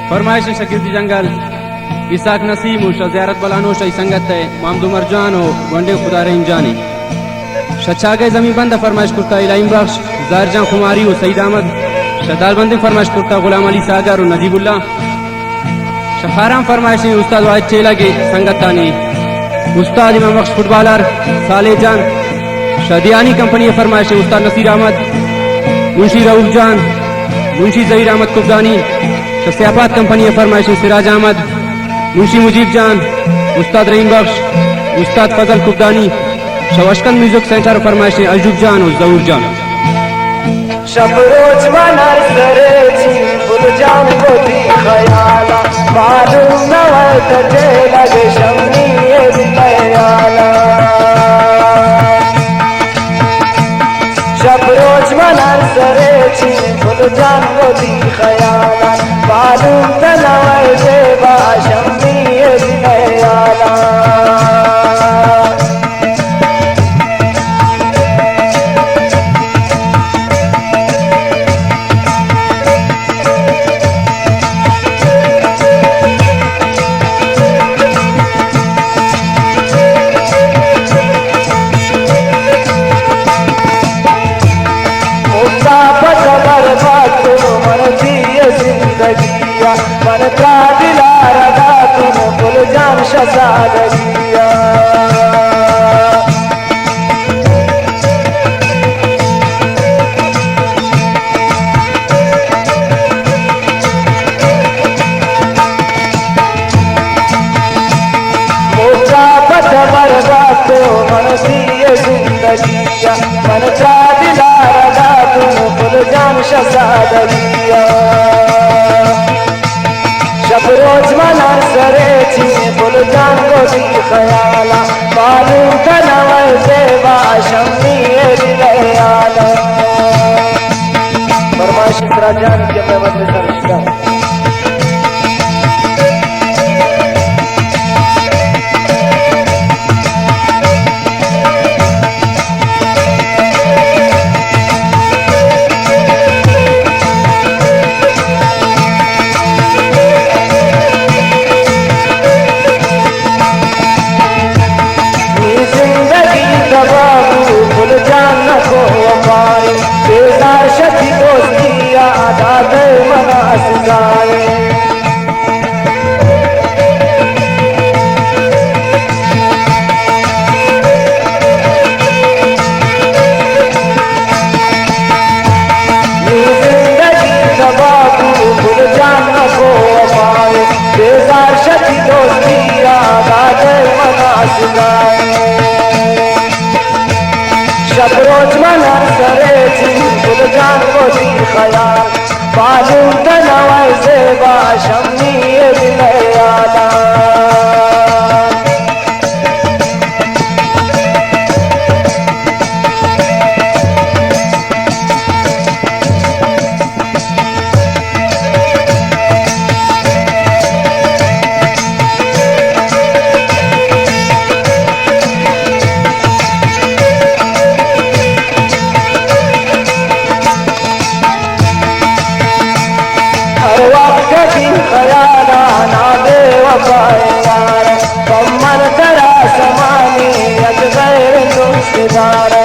फरमाइश शकील जंगल इसाक नसीम ज़ियारत बलानो शई संगत है मामदू मरजान हो वंडे खुदा रहीम जानी शचागे जमी बंद फरमाइश कुर्ता इलाइम बख्श जारजान खुमारी हो सईद अहमद शदाल बंदी फरमाइश कुर्ता गुलाम अली सागर और नजीबुल्ला शफाराम फरमाइश उस्ताद वाहिद चेला के संगतानी उस्ताद इमाम बख्श फुटबॉलर साले जान शदियानी कंपनी फरमाइश उस्ताद नसीर अहमद मुंशी रऊफ जान मुंशी जहीर अहमद कुब्दानी शसियाबाद कंपनी फरमाइश सिराज अहमद मुंशी मुजीब जान उस्ताद रहीम बख्श उस्ताद फजल कुब्दानी शवशकन म्यूजिक सेंटर फरमाइश अजूब जान और जहूर जान शब रोज मनार सरे छी फुल जान को दी खयाला मालूम न तटे लगे शमनी ये खयाला शब रोज मनार सरे छी फुल जान को दी खयाला मालूम न देवा शमनी ये खयाला मन का दिला रगा तुम फुल जान शसादगिया मोटा पथ मरगा तो मन दिए जिंदगिया मन का दिला रगा तुम फुल जान शसादगिया शब रोज मनार सरे छी फुल जान को दी खयाला मालूम तनवर देवा शम्मी दिलयाला फरमाइश इकरा जान के मैं बदले सरिश्ता शब रोज मनार सरे छी फुल जान को दी खयाल मालूम तनवर देवा शम्मी दिलयाला खयाला ना दे वफायार कमर तेरा समानी अजगैर दोस्तदार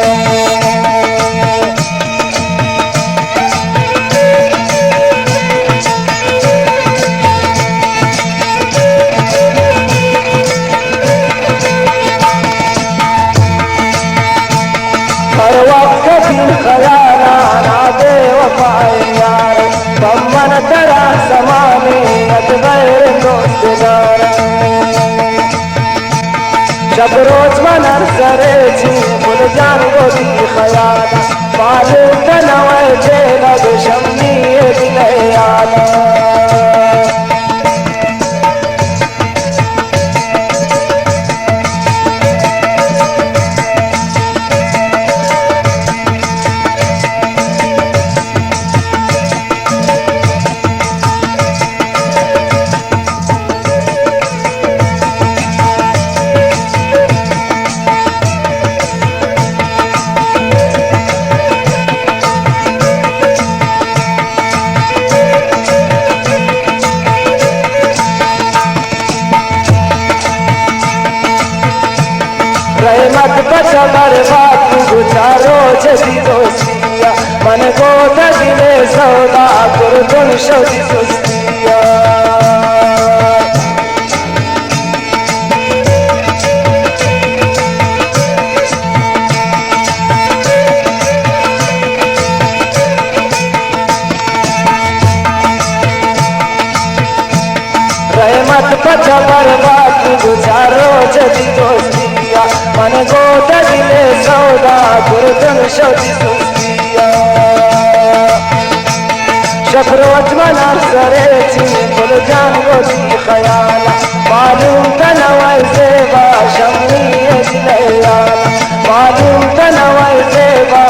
हर वक्त भी खयाला ना दे वफायार कमर तेरा समानी अजगैर दोस्तदार शब रोज मनार सरे छी फुल जान को दी खयाला मालूम तनवर जे लग शम्मी दिलयाला शोधी दोस्तिया मन गोद दिले सौदा कुर्तन शोधी दोस्तिया रहमत पचा बर्बाद गुजारो जदी दोस्तिया मन गोद दिले सौदा कुर्तन शोधी दोस्तिया शब रोज मना सरे छी फुल जान गोदी खयाला मालूम तनवाई सेवा शमी दिलयाला मालूम तनवाई सेवा